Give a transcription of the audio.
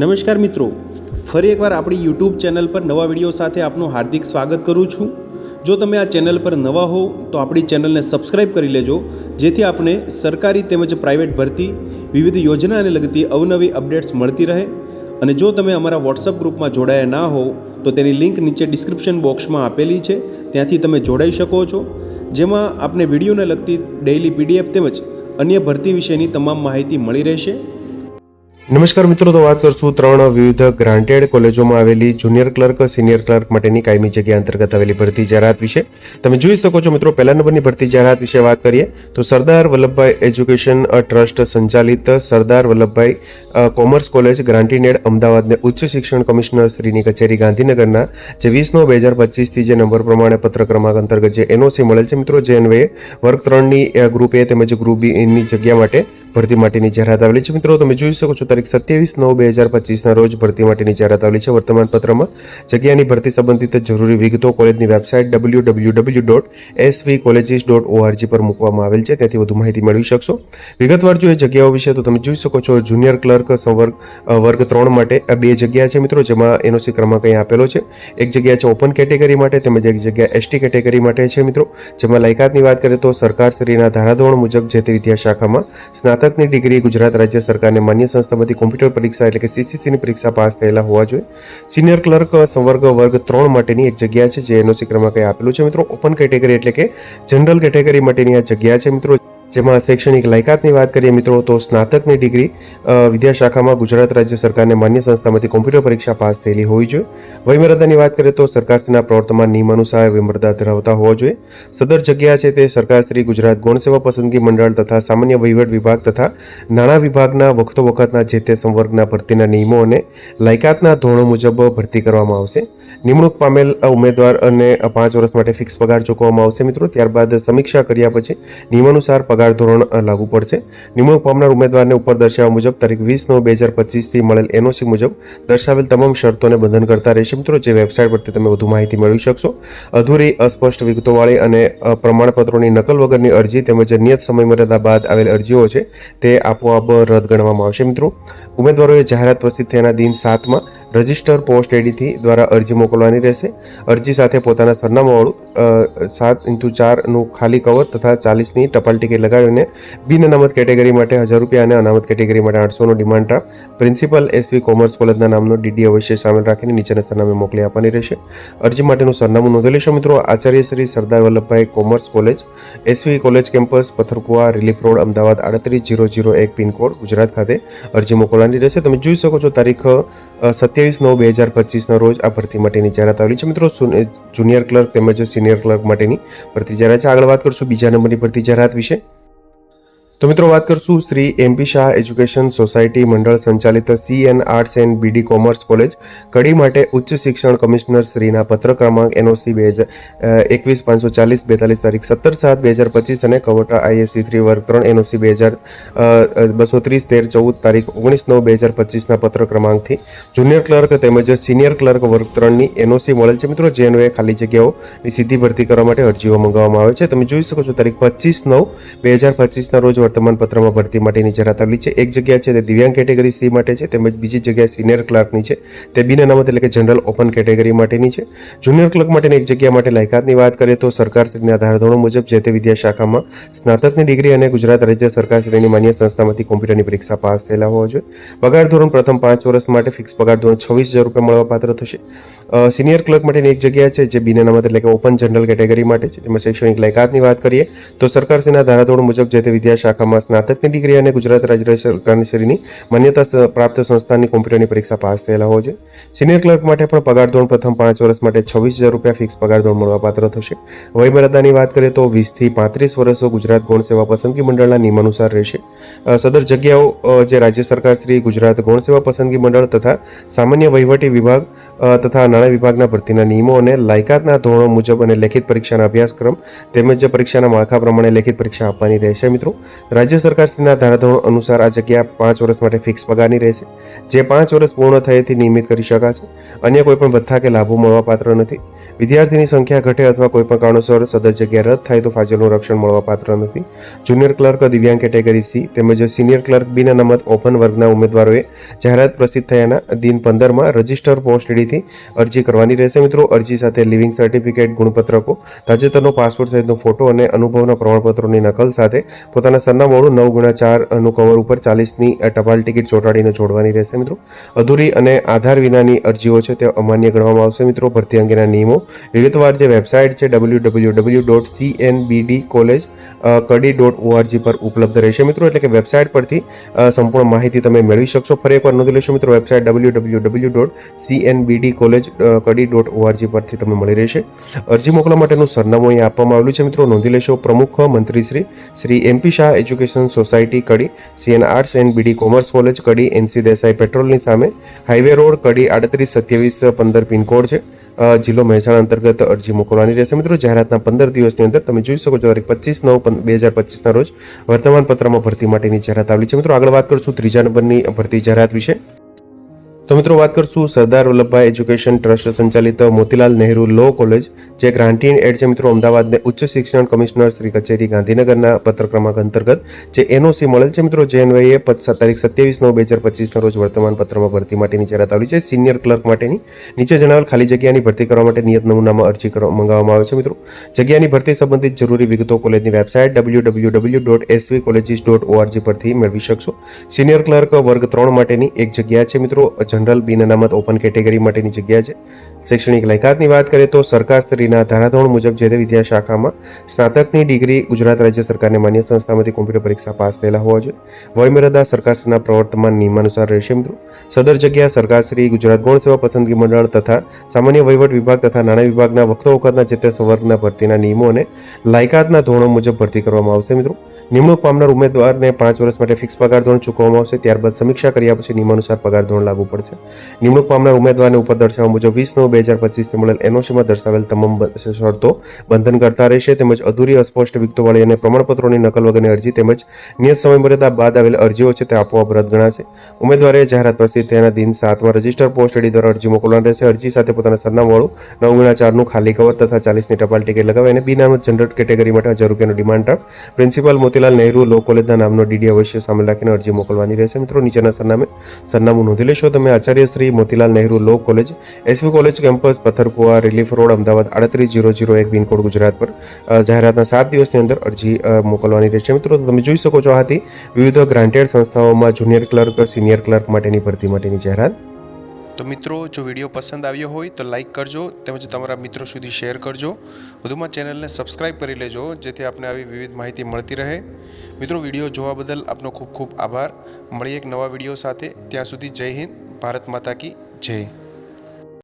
નમસ્કાર મિત્રો, ફરી એકવાર આપણી યુટ્યુબ ચેનલ પર નવા વિડીયો સાથે આપનું હાર્દિક સ્વાગત કરું છું। જો તમે આ ચેનલ પર નવા હો તો આપણી ચેનલને સબસ્ક્રાઈબ કરી લેજો, જેથી આપને સરકારી તેમજ પ્રાઇવેટ ભરતી વિવિધ યોજનાને લગતી અવનવી અપડેટ્સ મળતી રહે। અને જો તમે અમારા વોટ્સઅપ ગ્રુપમાં જોડાયા ના હો તો તેની લિંક નીચે ડિસ્ક્રિપ્શન બોક્સમાં આપેલી છે, ત્યાંથી તમે જોડાઈ શકો છો, જેમાં આપને વિડીયોને લગતી ડેઇલી પીડીએફ તેમજ અન્ય ભરતી વિશેની તમામ માહિતી મળી રહેશે। નમસ્કાર મિત્રો, તો વાત કરશું ત્રણ વિવિધ ગ્રાન્ટેડ કોલેજોમાં આવેલી જુનિયર ક્લર્ક, સિનિયર ક્લર્ક માટેની કાયમી જગ્યા અંતર્ગત આવેલી ભરતી જાહેરાત વિશે। તમે જોઈ શકો છો મિત્રો, પહેલા નંબરની ભરતી જાહેરાત વિશે વાત કરીએ તો સરદાર વલ્લભભાઈ એજ્યુકેશન ટ્રસ્ટ સંચાલિત સરદાર વલ્લભભાઈ કોમર્સ કોલેજ ગ્રાન્ટીનેડ અમદાવાદને ઉચ્ચ શિક્ષણ કમિશનર શ્રીની કચેરી ગાંધીનગરના જે 20/9/2025 જે નંબર પ્રમાણે પત્ર ક્રમાંક અંતર્ગત જે એનઓસી મળેલ છે મિત્રો, જે અન્વયે વર્ગ 3ની ગ્રુપ એ તેમજ ગ્રુપ બી ની જગ્યા માટે ભરતી માટેની જાહેરાત આવેલી છે। મિત્રો તમે જોઈ શકો છો, તારીખ 27/9/2025 રોજ ભરતી માટેની જાહેરાત આવેલી છે। વર્તમાન પત્રમાં જગ્યાની ભરતી સંબંધિત જરૂરી વિગતો કોલેજની વેબસાઇટ www.svcolleges.org પર મૂકવામાં આવેલ છે, ત્યાંથી વધુ માહિતી મેળવી શકશો। વિગતવાર જોઈએ જગ્યાઓ વિશે તો તમે જોઈ શકો છો, જુનિયર ક્લર્ક વર્ગ 3 માટે બે જગ્યા છે મિત્રો, જેમાં એનઓસી ક્રમાંક અહીં આપેલો છે। એક જગ્યા છે ઓપન કેટેગરી માટે તેમજ એક જગ્યા એસટી કેટેગરી માટે છે મિત્રો, જેમાં લાયકાતની વાત કરીએ તો સરકારશ્રીના ધારાધોરણ મુજબ જે તે વિદ્યાશાખામાં સ્નાતકની ડિગ્રી ગુજરાત રાજ્ય સરકારને માન્ય સંસ્થામાંથી કોમ્પ્યુટર પરીક્ષા એટલે કે સીસીસીની પરીક્ષા પાસ થયેલા હોવા જોઈએ। સિનિયર ક્લર્ક સંવર્ગ વર્ગ 3 માટેની એક જગ્યા છે, જે એનઓસી ક્રમાંક આપેલું છે મિત્રો। ઓપન કેટેગરી એટલે કે જનરલ કેટેગરી માટેની આ જગ્યા છે મિત્રો, જેમાં શૈક્ષણિક લાયકાતની વાત કરીએ મિત્રો તો સ્નાતકની ડિગ્રી વિદ્યાશાખામાં ગુજરાત રાજ્ય સરકારને માન્ય સંસ્થામાંથી કોમ્પ્યુટર પરીક્ષા પાસ થયેલી હોવી જોઈએ। વયમર્યાદાની વાત કરીએ તો સરકારશ્રીના પ્રવર્તમાન નિયમ અનુસાર વયમર્યાદા ધરાવતા હોવા જોઈએ। સદર જગ્યા છે તે સરકારશ્રી ગુજરાત ગૌણ સેવા પસંદગી મંડળ તથા સામાન્ય વહીવટ વિભાગ તથા નાણાં વિભાગના વખતોવખતના જે તે સંવર્ગના ભરતીના નિયમો અને લાયકાતના ધોરણો મુજબ ભરતી કરવામાં આવશે। નિમણૂક પામેલ ઉમેદવાર અને 5 વર્ષ માટે ફિક્સ પગાર ચૂકવવામાં આવશે મિત્રો। ત્યારબાદ સમીક્ષા કર્યા પછી નિયમાનુસાર પગાર ધોરણ લાગુ પડશે। નિમણૂક પામનાર ઉમેદવારને ઉપર દર્શાવ્યા મુજબ તારીખ 20/9/2025 થી મળેલ એનઓસી મુજબ દર્શાવેલ તમામ શરતોને બંધન કરતા રહેશે મિત્રો, જે વેબસાઇટ પરથી તમે વધુ માહિતી મેળવી શકશો। અધૂરી, અસ્પષ્ટ વિગતોવાળી અને પ્રમાણપત્રોની નકલ વગરની અરજી તેમજ નિયત સમયમર્યાદા બાદ આવેલ અરજીઓ છે તે આપોઆપ રદ ગણવામાં આવશે મિત્રો। ઉમેદવારોએ જાહેરાત પ્રસિદ્ધ થયાના દિન 7માં રજિસ્ટર પોસ્ટ એડીથી દ્વારા અરજી મોકલવાની રહેશે। અરજી સાથે પોતાના સરનામાવાળું 7x4 નું ખાલી કવર તથા 40ની ટપાલ ટિકિટ લગાવીને બિન અનામત કેટેગરી માટે 1000 રૂપિયા અને અનામત કેટેગરી માટે 800નો demand draft principal SV commerce કોલેજના નામનો ડીડી અવશ્ય સામેલ રાખીને નીચેના સરનામે મોકલી આપવાની રહેશે। અરજી માટેનું સરનામું નોંધી લેશો મિત્રો, આચાર્ય Shri Sardar Vallabhbhai commerce college, SV college campus, Patharkuva, relief road, Ahmedabad 38001 pin code, Gujarat ખાતે અરજી મોકલવાની રહેશે। તમે જોઈ શકો છો, તારીખ 27/9/2025 રોજ આ ભરતી માટેની જાહેરાત આવેલી છે મિત્રો, જુનિયર ક્લર્ક તેમજ સિનિયર ક્લર્ક માટેની ભરતી જાહેરાત છે। આગળ વાત કરશું બીજા નંબરની ભરતી જાહેરાત વિશે। તો મિત્રો વાત કરશું Shri MP Shah education society મંડળ સંચાલિત CN arts and BD commerce college Kadi માટે ઉચ્ચ શિક્ષણ કમિશનર શ્રીના પત્ર ક્રમાંક એનઓસી 21/540/42 તારીખ 17/7/2025 અને કવોટા આઈએસસી 3 વર્ગ 3 એનઓસી 230/13/14 તારીખ 19/9/2025 પત્ર ક્રમાંકથી જુનિયર ક્લર્ક તેમજ સિનિયર ક્લર્ક વર્ગ 3ની એનઓસી મળેલ છે મિત્રો, જે અન્વયે ખાલી જગ્યાઓની સીધી ભરતી કરવા માટે અરજીઓ મંગાવવામાં આવે છે। તમે જોઈ શકો છો, તારીખ 25/9/2025 રોજ વર્તમાન પત્રમાં ભરતી માટેની જાહેરાત આવેલી છે। એક જગ્યા છે તે દિવ્યાંગ કેટેગરી સી માટે છે તેમજ બીજી જગ્યા સિનિયર ક્લર્કની છે, તે બિન અનામત એટલે કે જનરલ ઓપન કેટેગરી માટેની છે। જુનિયર ક્લર્ક માટેની એક જગ્યા માટે લાયકાતની વાત કરીએ તો સરકારશ્રીના ધારાધોરણો મુજબ જે તે વિદ્યાશાખામાં સ્નાતકની ડિગ્રી અને ગુજરાત રાજ્ય સરકારશ્રીની માન્ય સંસ્થામાંથી કોમ્પ્યુટરની પરીક્ષા પાસ થયેલા હોવા જોઈએ। પગાર ધોરણ પ્રથમ 5 વર્ષ માટે ફિક્સ પગાર ધોરણ 26,000 રૂપિયા મળવાપાત્ર થશે। સિનિયર ક્લર્ક માટેની એક જગ્યા છે જે બિન અનામત એટલે કે ઓપન જનરલ કેટેગરી માટે છે, જેમાં શૈક્ષણિક લાયકાતની વાત કરીએ તો સરકારશ્રીના ધારાધોરણ મુજબ જે તે વિદ્યાશાખામાં સ્નાતકની ડિગ્રી અને ગુજરાત રાજ્ય સરકારની માન્યતા પ્રાપ્ત સંસ્થાની કોમ્પ્યુટરની પરીક્ષા પાસ થયેલા હોવા જોઈએ। સિનિયર ક્લર્ક માટે પણ પગાર ધોરણ પ્રથમ 5 વર્ષ માટે 26,000 રૂપિયા ફિક્સ પગાર ધોરણ મળવાપાત્ર થશે। વયમર્યાદાની વાત કરીએ તો 20 થી 35 વર્ષો ગુજરાત ગૌણ સેવા પસંદગી મંડળના નિયમાનુસાર રહેશે। સદર જગ્યાઓ જે રાજ્ય સરકાર શ્રી ગુજરાત ગૌણ સેવા પસંદગી મંડળ તથા સામાન્ય વહીવટી વિભાગ તથા નાણાં વિભાગના ભરતીના નિયમો અને લાયકાતના ધોરણો મુજબ અને લેખિત પરીક્ષાના અભ્યાસક્રમ તેમજ પરીક્ષાના માળખા પ્રમાણે લેખિત પરીક્ષા આપવાની રહેશે મિત્રો। રાજ્ય સરકારશ્રીના ધારાધોરણ અનુસાર આ જગ્યા 5 વર્ષ માટે ફિક્સ પગારની રહેશે, જે 5 વર્ષ પૂર્ણ થયેથી નિયમિત કરી શકાશે। અન્ય કોઈ પણ ભથ્થા કે લાભો મળવાપાત્ર નથી। વિદ્યાર્થીની સંખ્યા ઘટે અથવા કોઈપણ કારણોસર સદર જગ્યા રદ થાય તો ફાજલનું રક્ષણ મળવાપાત્ર નથી. જુનિયર ક્લર્ક દિવ્યાંગ કેટેગરી સી તેમજ સિનિયર ક્લર્ક બિન અનામત ઓપન વર્ગના ઉમેદવારોએ જાહેરાત પ્રસિદ્ધ થયાના દિન 15માં રજિસ્ટર પોસ્ટ એડીથી અરજી કરવાની રહેશે. મિત્રો, અરજી સાથે લિવિંગ સર્ટિફિકેટ, ગુણપત્રકો, તાજેતરનો પાસપોર્ટ સાઇઝનો ફોટો અને અનુભવના પ્રમાણપત્રોની નકલ સાથે પોતાના સરનામાનું 9x4 કવર ઉપર 40ની ટપાલ ટિકિટ ચોંટાડીને જોડવાની રહેશે. મિત્રો, અધૂરી અને આધાર વિનાની અરજીઓ છે તે અમાન્ય ગણવામાં આવશે. મિત્રો, ભરતી અંગેના નિયમો વિગતવાર જે વેબસાઇટ છે www.cnbdcollege.kadi.org પર ઉપલબ્ધ રહેશે. મિત્રો, એટલે કે વેબસાઇટ પરથી સંપૂર્ણ માહિતી તમે મેળવી શકશો. ફરી એકવાર નોંધી લેશો મિત્રો, વેબસાઇટ www.cnbdcollege.kadi.org પરથી તમને મળી રહેશે. અરજી મોકલવા માટેનું સરનામું અહીં આપવામાં આવેલું છે. મિત્રો, નોંધી લેશો. પ્રમુખ મંત્રી Shri MP Shah education society Kadi, CN arts and BD commerce college Kadi, NC Desai પેટ્રોલની સામે, હાઈવે રોડ કડી 382715 પિનકોડ છે. જિલ્લો મહેસાણા અંતર્ગત અરજી મોકલવાની રહેશે. મિત્રો, જાહેરાતના 15 દિવસની અંદર તમે જોઈ શકો છો 25/9/2025 રોજ વર્તમાન પત્રમાં ભરતી માટેની જાહેરાત આવેલી છે. મિત્રો, આગળ વાત કરશું 3જા નંબરની ભરતી જાહેરાત વિશે. તો મિત્રો, વાત કરશું સરદાર વલ્લભભાઈ એજ્યુકેશન ટ્રસ્ટ સંચાલિત મોતીલાલ નહેરુ લો કોલેજ, જે ગ્રાન્ટી એન્ડ એડ છે. મિત્રો, અમદાવાદને ઉચ્ચ શિક્ષણ કમિશનર શ્રી કચેરી ગાંધીનગરના પત્ર ક્રમાંક અંતર્ગત જે NOC મળેલ છે. મિત્રો, જે અન્વયે તારીખ 27/9/2025 રોજ વર્તમાન પત્રમાં ભરતી માટેની જાહેરાત આવેલી છે. સિનિયર ક્લર્ક માટેની નીચે જણાવેલ ખાલી જગ્યાની ભરતી કરવા માટે નિયત નમૂનામાં અરજી મંગાવવામાં આવે છે. મિત્રો, જગ્યાની ભરતી સંબંધિત જરૂરી વિગતો કોલેજની વેબસાઇટ www.svcolleges.org પરથી મેળવી શકશો. સિનિયર ક્લર્ક વર્ગ 3 માટેની એક જગ્યા છે. મિત્રો, જનરલ બિન અનામત ઓપન કેટેગરી માટેની જગ્યા છે. શૈક્ષણિક લાયકાતની વાત કરીએ તો સરકારશ્રીના ધારાધોરણ મુજબ જે તે વિદ્યા શાખામાં સ્નાતકની ડિગ્રી ગુજરાત રાજ્ય સરકારને માન્ય સંસ્થામાંથી કોમ્પ્યુટર પરીક્ષા પાસ થયેલા હોવા જોઈએ. વયમર્યાદા સરકારશ્રીના પ્રવર્તમાન નિયમાનુસાર રહેશે. મિત્રો, સદર જગ્યા સરકારશ્રી, ગુજરાત ગૌણ સેવા પસંદગી મંડળ તથા સામાન્ય વહીવટ વિભાગ તથા નાણાં વિભાગના વખતોવખતના જે તે સંવર્ગના ભરતીના નિયમો અને લાયકાતના ધોરણો મુજબ ભરતી કરવામાં આવશે. મિત્રો, નિમણૂક પામનાર ઉમેદવારને 5 વર્ષ માટે ફિક્સ પગાર ધોરણ ચૂકવવામાં આવશે. ત્યારબાદ સમીક્ષા કર્યા પછી નિયમાનુસાર પગાર ધોરણ લાગુ પડશે. નિમણૂક પામનાર ઉમેદવારને ઉપર દર્શાવ્યા મુજબ 20/9/2025 મળેલ NOCમાં દર્શાવેલ તમામ શરતો બંધન કરતા રહેશે. તેમજ અધૂરી, અસ્પષ્ટ વિગતોવાળી અને પ્રમાણપત્રોની નકલ વગરની અરજી તેમજ નિયત સમયમર્યાદા બાદ આવેલ અરજીઓ છે તે આપોઆપ રદ ગણાશે. ઉમેદવારે જાહેરાત પ્રસિદ્ધ થયાના દિન 7માં રજિસ્ટર પોસ્ટ એડી દ્વારા અરજી મોકલવાની રહેશે. અરજી સાથે પોતાના સરનામાવાળું 9x4 ખાલી કવર તથા 40ની ટપાલ ટિકિટ લગાવી અને બિન અનામત જનરલ કેટેગરી માટે 1000 રૂપિયાનો demand draft principal Motilal Nehru law કોલેજના નામનો DD અવશ્ય સામેલ રાખીને અરજી મોકલવાની રહેશે. મિત્રો, નીચેના સરનામું નોંધી લેશો તમે. આચાર્ય Shri Motilal Nehru law college, SV college campus, Patharkuva, relief road, Ahmedabad 38001 pin code Gujarat પર જાહેરાતના 7 દિવસની અંદર અરજી મોકલવાની રહેશે. મિત્રો, તમે જોઈ શકો છો આ હતી વિવિધ ગ્રાન્ટેડ સંસ્થાઓમાં જુનિયર ક્લર્ક, સિનિયર ક્લર્ક માટેની ભરતી માટેની જાહેરાત. તો મિત્રો, જો વિડીયો પસંદ આવ્યો હોય તો લાઇક કરજો તેમજ તમારા મિત્રો સુધી શેર કરજો. વધુમાં ચેનલને સબસ્ક્રાઈબ કરી લેજો જેથી આપને આવી વિવિધ માહિતી મળતી રહે. મિત્રો, વિડીયો જોવા બદલ આપનો ખૂબ ખૂબ આભાર. મળીએ એક નવા વિડીયો સાથે. ત્યાં સુધી જય હિન્દ, ભારત માતા કી જય.